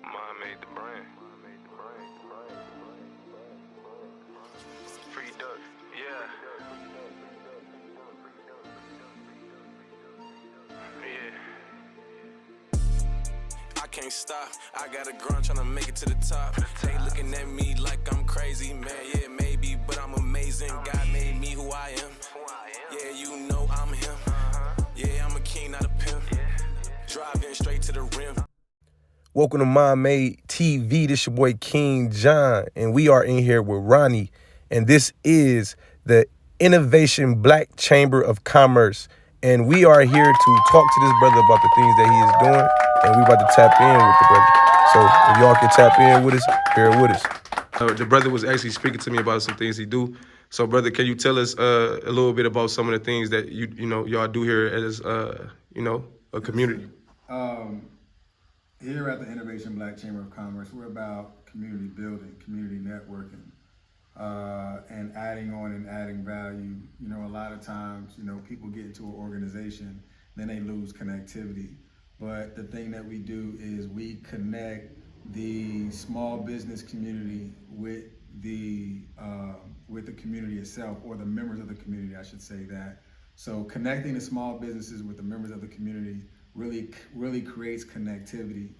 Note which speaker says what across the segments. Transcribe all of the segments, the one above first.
Speaker 1: Mine made the brand. Free duck. Yeah. I can't stop. I got a grunt trying to make it to the top. They looking at me like I'm crazy, man. Yeah, maybe, but I'm amazing. God made me who I am. Yeah, you know I'm him. Yeah, I'm a king, not a pimp. Driving straight to the rim.
Speaker 2: Welcome to Mind Made TV. This your boy King John, and we are in here with Ronnie, and this is the Innovation Black Chamber of Commerce, and we are here to talk to this brother about the things that he is doing, and we about to tap in with the brother. So if y'all can tap in with us, bear with us. The brother was actually speaking to me about some things he do. So, brother, can you tell us a little bit about some of the things that y'all do here as a community?
Speaker 3: Here at the Innovation Black Chamber of Commerce, we're about community building, community networking, and adding on and adding value. You know, a lot of times, people get into an organization, then they lose connectivity. But the thing that we do is we connect the small business community with the community itself, or the members of the community, I should say that. So connecting the small businesses with the members of the community really creates connectivity,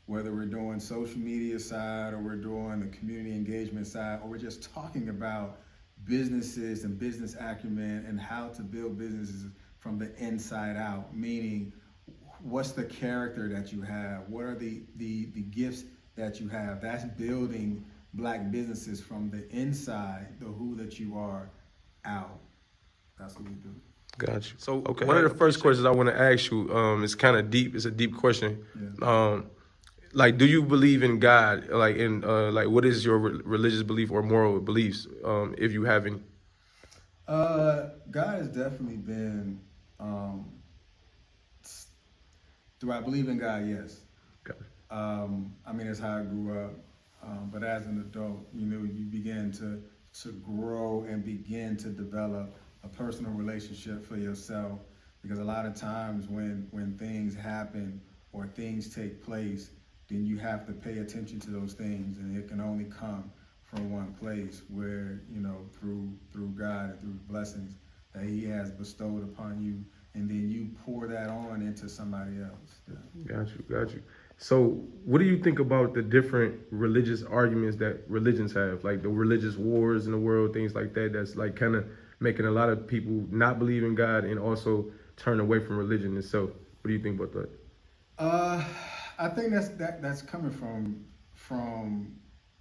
Speaker 3: whether we're doing social media side, or we're doing the community engagement side, or we're just talking about businesses and business acumen and how to build businesses from the inside out, meaning what's the character that you have, what are the gifts that you have. That's building black businesses from the inside, the who that you are, out. That's what we do.
Speaker 2: Got you. So one of the first questions I want to ask you is kind of deep. It's a deep question.
Speaker 3: Yeah.
Speaker 2: Like, do you believe in God? Like, what is your religious belief or moral beliefs, if you have any?
Speaker 3: God has definitely been. Do I believe in God? Yes.
Speaker 2: Okay.
Speaker 3: I mean, that's how I grew up. But as an adult, you begin to grow and begin to develop a personal relationship for yourself, because a lot of times when things happen or things take place, then you have to pay attention to those things, and it can only come from one place, where through God and through blessings that He has bestowed upon you, and then you pour that on into somebody else.
Speaker 2: Yeah. Got you. So what do you think about the different religious arguments that religions have, like the religious wars in the world, things like that, that's like kind of making a lot of people not believe in God and also turn away from religion itself? What do you think about that?
Speaker 3: I think that's coming from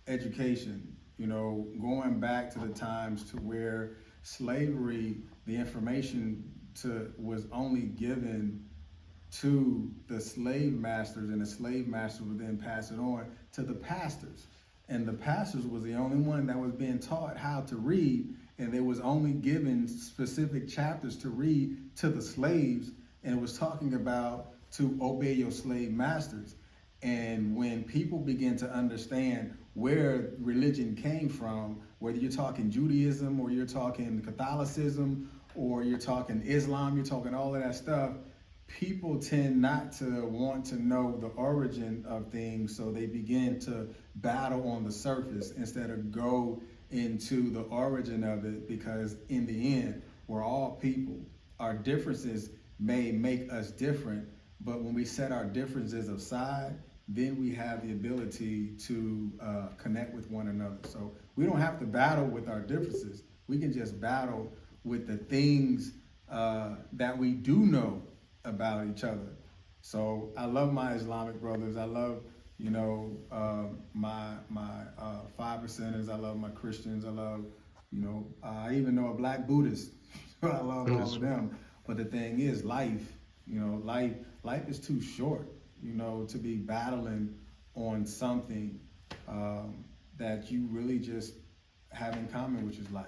Speaker 3: education. Going back to the times to where slavery, the information was only given to the slave masters, and the slave masters would then pass it on to the pastors. And the pastors was the only one that was being taught how to read, and they was only given specific chapters to read to the slaves, and it was talking about to obey your slave masters. And when people begin to understand where religion came from, whether you're talking Judaism or you're talking Catholicism or you're talking Islam, you're talking all of that stuff, people tend not to want to know the origin of things, so they begin to battle on the surface instead of go into the origin of it, because in the end, we're all people. Our differences may make us different, but when we set our differences aside, then we have the ability to connect with one another. So we don't have to battle with our differences. We can just battle with the things that we do know about each other. So I love my Islamic brothers. I love, my 5%ers. I love my Christians. I love, I even know a black Buddhist. I love all of them. But the thing is, life is too short, to be battling on something that you really just have in common, which is life.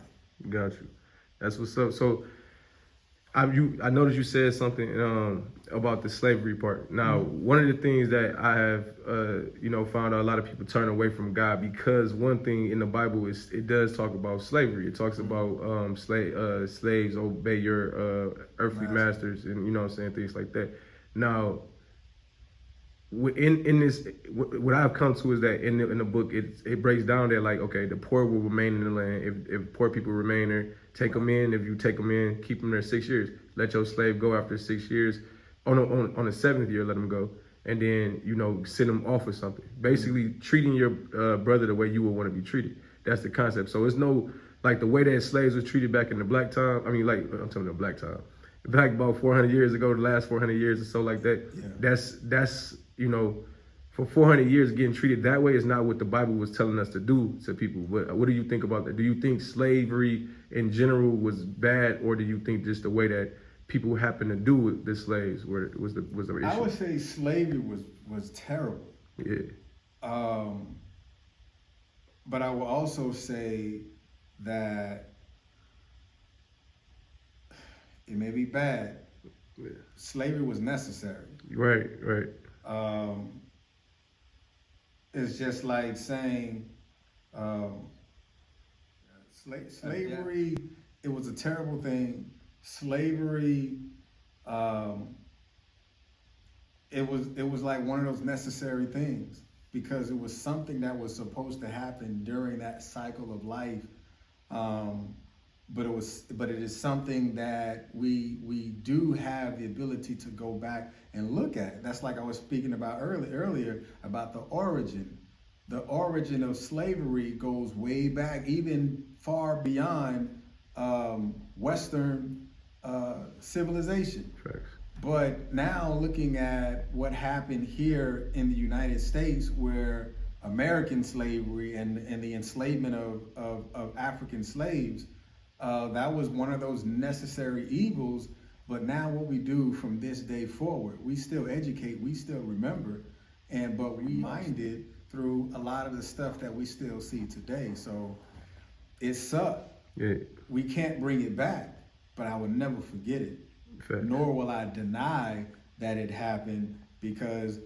Speaker 2: Got you. That's what's up. So I noticed you said something about the slavery part. Now, one of the things that I have, found out a lot of people turn away from God, because one thing in the Bible is it does talk about slavery. It talks about slaves obey your earthly masters, and things like that. Now, in this, what I've come to is that in the book it breaks down that like, okay, the poor will remain in the land if poor people remain there. Take them in. If you take them in, keep them there 6 years. Let your slave go after 6 years. On the seventh year, let them go, and then send them off or something. Basically, treating your brother the way you would want to be treated. That's the concept. So it's no like the way that slaves were treated back in the black time. I mean, like I'm talking about black time. Back about 400 years ago, the last 400 years or so like that. Yeah. That's for 400 years getting treated that way is not what the Bible was telling us to do to people. What do you think about that? Do you think slavery in general was bad, or do you think just the way that people happened to do with the slaves was the issue?
Speaker 3: I would say slavery was terrible.
Speaker 2: Yeah.
Speaker 3: But I will also say that it may be bad. Yeah. Slavery was necessary.
Speaker 2: Right.
Speaker 3: It's just like saying slavery, it was a terrible thing. Slavery, it was like one of those necessary things because it was something that was supposed to happen during that cycle of life. But it is something that we do have the ability to go back and look at. That's like I was speaking about earlier about the origin. The origin of slavery goes way back, even far beyond Western civilization.
Speaker 2: Correct.
Speaker 3: But now looking at what happened here in the United States, where American slavery and the enslavement of African slaves, that was one of those necessary evils. But now what we do from this day forward, we still educate, we still remember, but we minded through a lot of the stuff that we still see today. So it sucked.
Speaker 2: Yeah.
Speaker 3: We can't bring it back, but I will never forget it. Fair. Nor will I deny that it happened, because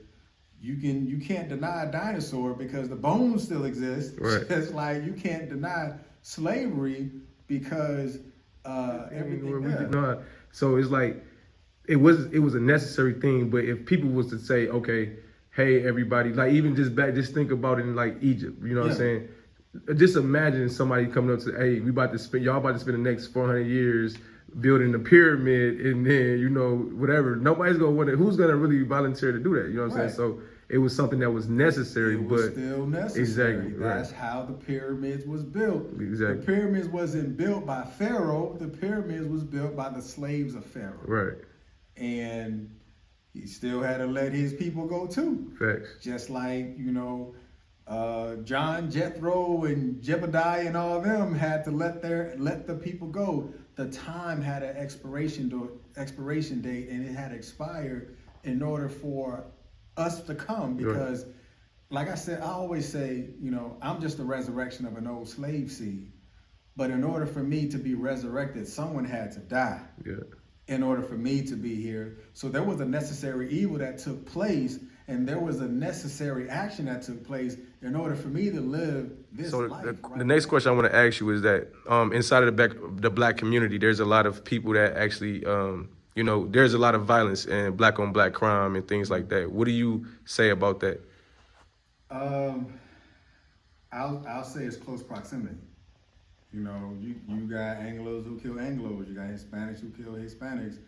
Speaker 3: you can't deny a dinosaur because the bones still exist.
Speaker 2: Right.
Speaker 3: Just like you can't deny slavery because everything.
Speaker 2: No, so it's like it was a necessary thing. But if people was to say, okay, hey everybody, like even just think about it in like Egypt. You know what I'm saying? Just imagine somebody coming up to, hey, y'all about to spend the next 400 years building the pyramid, and then whatever. Nobody's gonna want it. Who's gonna really volunteer to do that? You know what I'm saying? So it was something that was necessary, but
Speaker 3: still necessary.
Speaker 2: Exactly.
Speaker 3: That's how the pyramids was built.
Speaker 2: Exactly.
Speaker 3: The pyramids wasn't built by Pharaoh. The pyramids was built by the slaves of Pharaoh.
Speaker 2: Right.
Speaker 3: And he still had to let his people go too.
Speaker 2: Facts.
Speaker 3: Just like John, Jethro, and Jebediah, and all of them had to let the people go. The time had an expiration date, and it had expired in order for us to come. Because, like I said, I always say, I'm just the resurrection of an old slave seed. But in order for me to be resurrected, someone had to die. Yeah. In order for me to be here. So there was a necessary evil that took place, and there was a necessary action that took place in order for me to live this life.
Speaker 2: So the next question I want to ask you is that inside of the black community, there's a lot of people that actually, there's a lot of violence and black on black crime and things like that. What do you say about that?
Speaker 3: I'll say it's close proximity. You got Anglos who kill Anglos, you got Hispanics who kill Hispanics,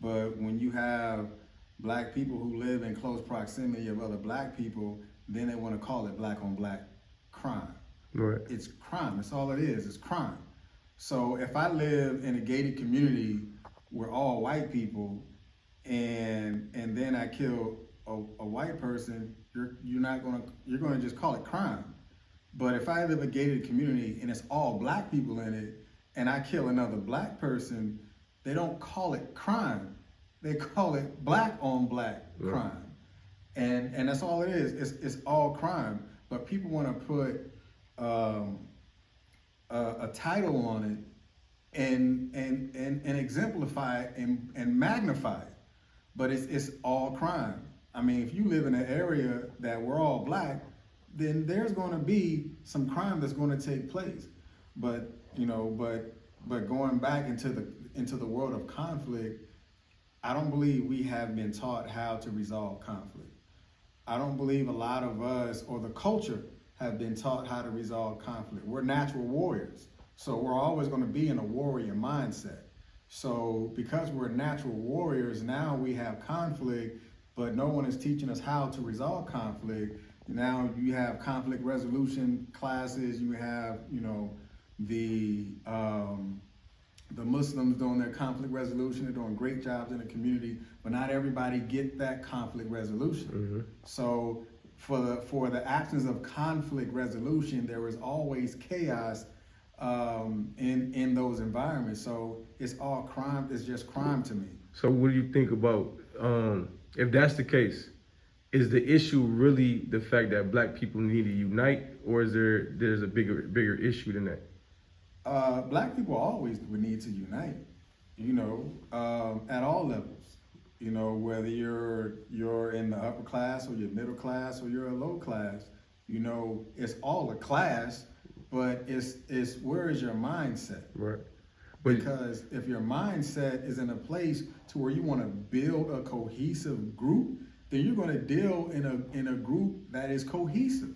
Speaker 3: but when you have black people who live in close proximity of other black people, then they want to call it black on black crime. Right. It's crime. That's all it is. It's crime. So if I live in a gated community where all white people, and then I kill a white person, you're gonna just call it crime. But if I live in a gated community and it's all black people in it, and I kill another black person, they don't call it crime. They call it black on black crime. And that's all it is. It's all crime. But people want to put a title on it and exemplify it and magnify it. But it's all crime. I mean, if you live in an area that we're all black, then there's going to be some crime that's going to take place. But going back into the world of conflict, I don't believe we have been taught how to resolve conflict. I don't believe a lot of us or the culture have been taught how to resolve conflict. We're natural warriors, so we're always going to be in a warrior mindset. So because we're natural warriors, now we have conflict, but no one is teaching us how to resolve conflict. Now you have conflict resolution classes. You have, the Muslims doing their conflict resolution. They're doing great jobs in the community, but not everybody get that conflict resolution.
Speaker 2: Mm-hmm.
Speaker 3: So for the absence of conflict resolution, there is always chaos in those environments. So it's all crime. It's just crime to me.
Speaker 2: So what do you think about, if that's the case, is the issue really the fact that black people need to unite, or is there's a bigger issue than that?
Speaker 3: Black people always would need to unite, at all levels. Whether you're in the upper class or you're middle class or you're a low class, it's all a class, but it's where is your mindset?
Speaker 2: Right.
Speaker 3: Because if your mindset is in a place to where you want to build a cohesive group, then you're going to deal in a group that is cohesive,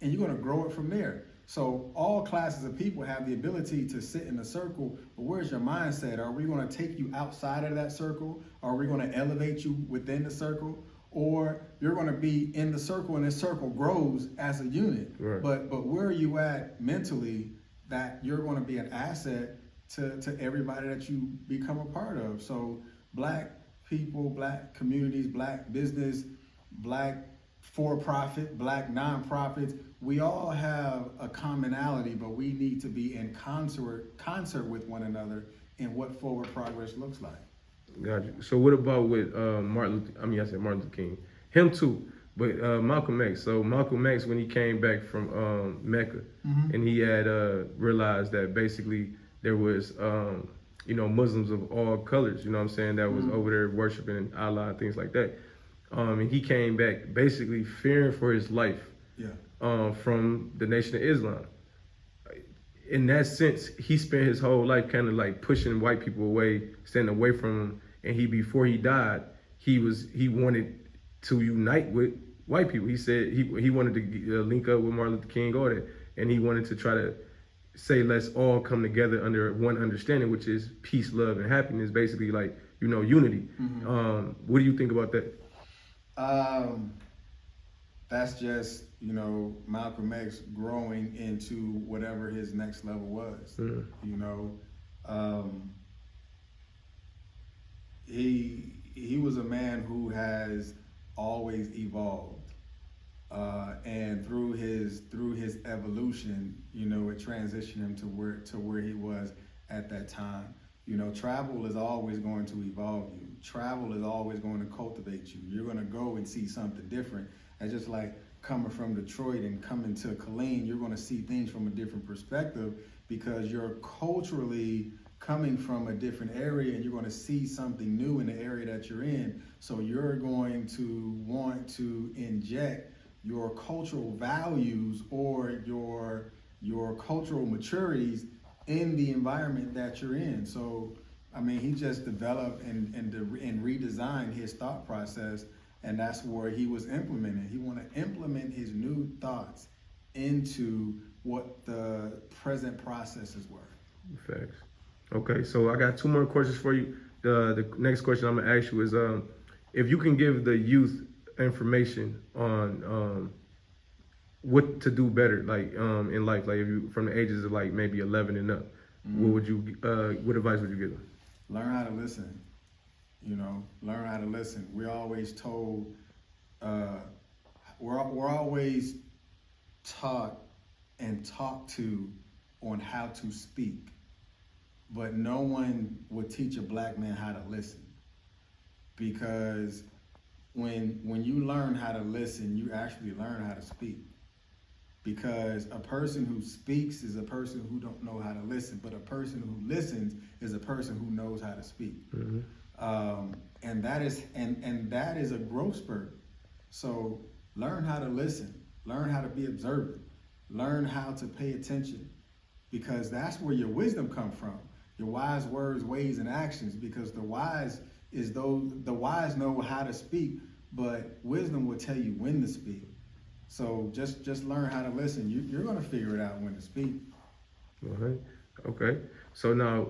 Speaker 3: and you're going to grow it from there. So all classes of people have the ability to sit in a circle, but where's your mindset? Are we going to take you outside of that circle? Are we going to elevate you within the circle? Or you're going to be in the circle and this circle grows as a unit.
Speaker 2: Right.
Speaker 3: But where are you at mentally that you're going to be an asset to everybody that you become a part of? So black people, black communities, black business, black for-profit, black nonprofits, we all have a commonality, but we need to be in concert with one another in what forward progress looks like.
Speaker 2: Gotcha. So what about with Martin Luther King, him too, but Malcolm X. So Malcolm X, when he came back from Mecca,
Speaker 3: Mm-hmm.
Speaker 2: and he had realized that basically there was Muslims of all colors, that was
Speaker 3: Mm-hmm.
Speaker 2: over there worshiping Allah and things like that. And he came back basically fearing for his life.
Speaker 3: Yeah.
Speaker 2: From the Nation of Islam. In that sense, he spent his whole life kind of like pushing white people away, standing away from him. And before he died, he wanted to unite with white people. He said he wanted to link up with Martin Luther King, all that, and he wanted to try to say let's all come together under one understanding, which is peace, love, and happiness. Basically, like unity.
Speaker 3: Mm-hmm.
Speaker 2: What do you think about that?
Speaker 3: That's just, Malcolm X growing into whatever his next level was. He was a man who has always evolved, and through his evolution, it transitioned him to where he was at that time. Travel is always going to evolve you. Travel is always going to cultivate you. You're going to go and see something different. And just like coming from Detroit and coming to Killeen, you're going to see things from a different perspective because you're culturally coming from a different area and you're going to see something new in the area that you're in. So you're going to want to inject your cultural values or your cultural maturities in the environment that you're in. So, he just developed and redesigned his thought process, and that's where he was implementing. He wanted to implement his new thoughts into what the present processes were.
Speaker 2: Facts. Okay, so I got two more questions for you. The next question I'm gonna ask you is, if you can give the youth information on what to do better, like in life, like if you from the ages of like maybe 11 and up,
Speaker 3: Mm-hmm.
Speaker 2: what advice would you give them?
Speaker 3: Learn how to listen. Learn how to listen. We're always told, we're always taught and talked to on how to speak, but no one would teach a black man how to listen. Because when you learn how to listen, you actually learn how to speak. Because a person who speaks is a person who don't know how to listen, but a person who listens is a person who knows how to speak.
Speaker 2: Mm-hmm.
Speaker 3: And that is a growth spurt. So learn how to listen, learn how to be observant, learn how to pay attention, because that's where your wisdom comes from. Your wise words, ways, and actions. Because the wise know how to speak, but wisdom will tell you when to speak. So just learn how to listen. You're gonna figure it out when to speak.
Speaker 2: All right. Okay. So now,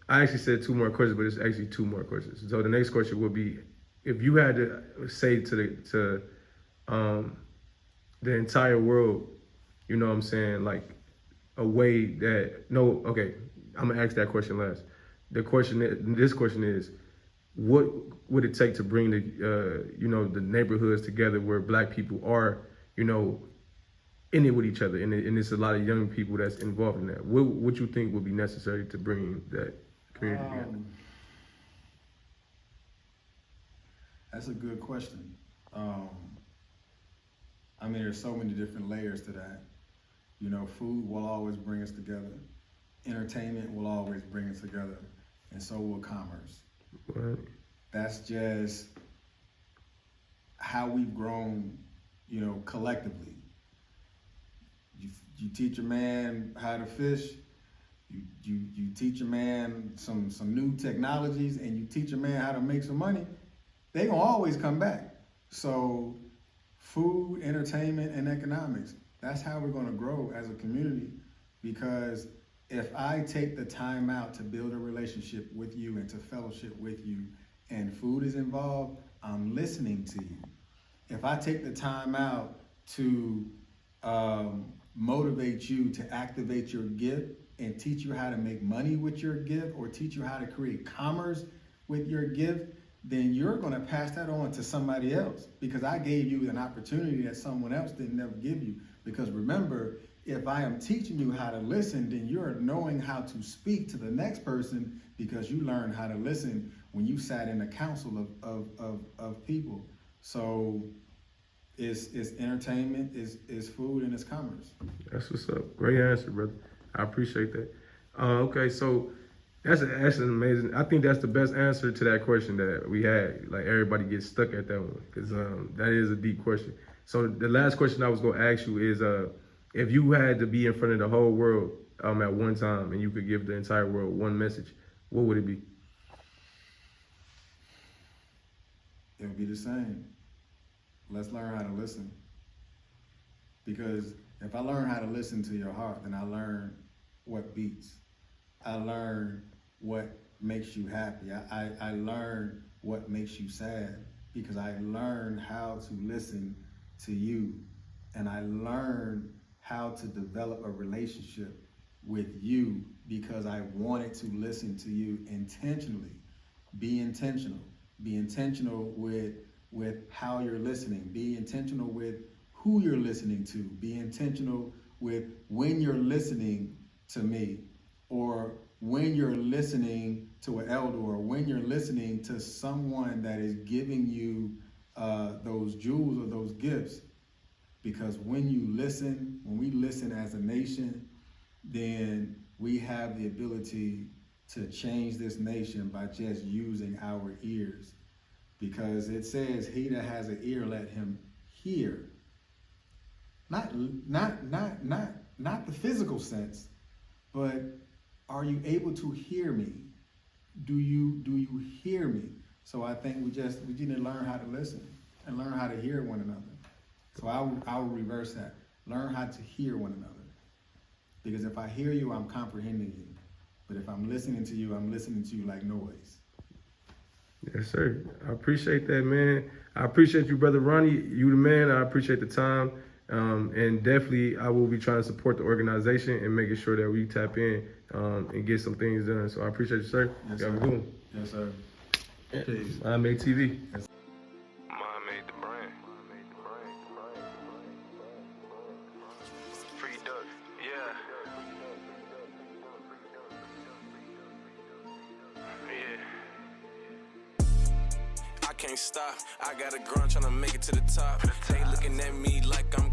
Speaker 2: I actually said two more questions, but it's actually two more questions. So the next question would be, if you had to say to the entire world, you know what I'm saying, like a way that no, okay, I'm gonna ask that question last. This question is, what would it take to bring the neighborhoods together where Black people are, in it with each other, and it's a lot of young people that's involved in that. What you think would be necessary to bring that community together?
Speaker 3: That's a good question. I mean, there's so many different layers to that. Food will always bring us together. Entertainment will always bring us together, and so will commerce.
Speaker 2: Right.
Speaker 3: That's just how we've grown, collectively. You teach a man how to fish, you teach a man some new technologies, and you teach a man how to make some money, they gonna always come back. So food, entertainment, and economics, that's how we're gonna grow as a community, because if I take the time out to build a relationship with you and to fellowship with you, and food is involved, I'm listening to you. If I take the time out to motivate you to activate your gift and teach you how to make money with your gift, or teach you how to create commerce with your gift, then you're gonna pass that on to somebody else, because I gave you an opportunity that someone else didn't ever give you. Because remember, if I am teaching you how to listen, then you're knowing how to speak to the next person, because you learned how to listen when you sat in a council of people. So it's entertainment, it's food, and it's commerce.
Speaker 2: That's what's up. Great answer, brother. I appreciate that. Okay, so that's an amazing. I think that's the best answer to that question that we had. Like, everybody gets stuck at that one, because that is a deep question. So the last question I was going to ask you is, if you had to be in front of the whole world at one time, and you could give the entire world one message, what would it be?
Speaker 3: It would be the same. Let's learn how to listen. Because if I learn how to listen to your heart, then I learn what beats. I learn what makes you happy. I learn what makes you sad, because I learned how to listen to you. And I learned how to develop a relationship with you, because I wanted to listen to you intentionally. Be intentional. Be intentional with how you're listening. Be intentional with who you're listening to. Be intentional with when you're listening to me, or when you're listening to an elder, or when you're listening to someone that is giving you those jewels or those gifts. Because when we listen as a nation, then we have the ability to change this nation by just using our ears. Because it says, he that has an ear, let him hear. Not the physical sense, but are you able to hear me? Do you hear me? So I think we need to learn how to listen and learn how to hear one another. So I will reverse that. Learn how to hear one another. Because if I hear you, I'm comprehending you. But if I'm listening to you, I'm listening to you like noise.
Speaker 2: Yes, sir. I appreciate that, man. I appreciate you, Brother Ronnie. You the man. I appreciate the time. And definitely, I will be trying to support the organization and making sure that we tap in and get some things done. So I appreciate you, sir.
Speaker 3: Yes,
Speaker 2: Have a
Speaker 3: sir.
Speaker 2: good one.
Speaker 3: Yes, sir. Peace.
Speaker 2: Made TV.
Speaker 3: Yes.
Speaker 1: Mom made the brand. Free duck. Yeah. I can't stop. I got a grind tryna make it to the top. They looking at me like I'm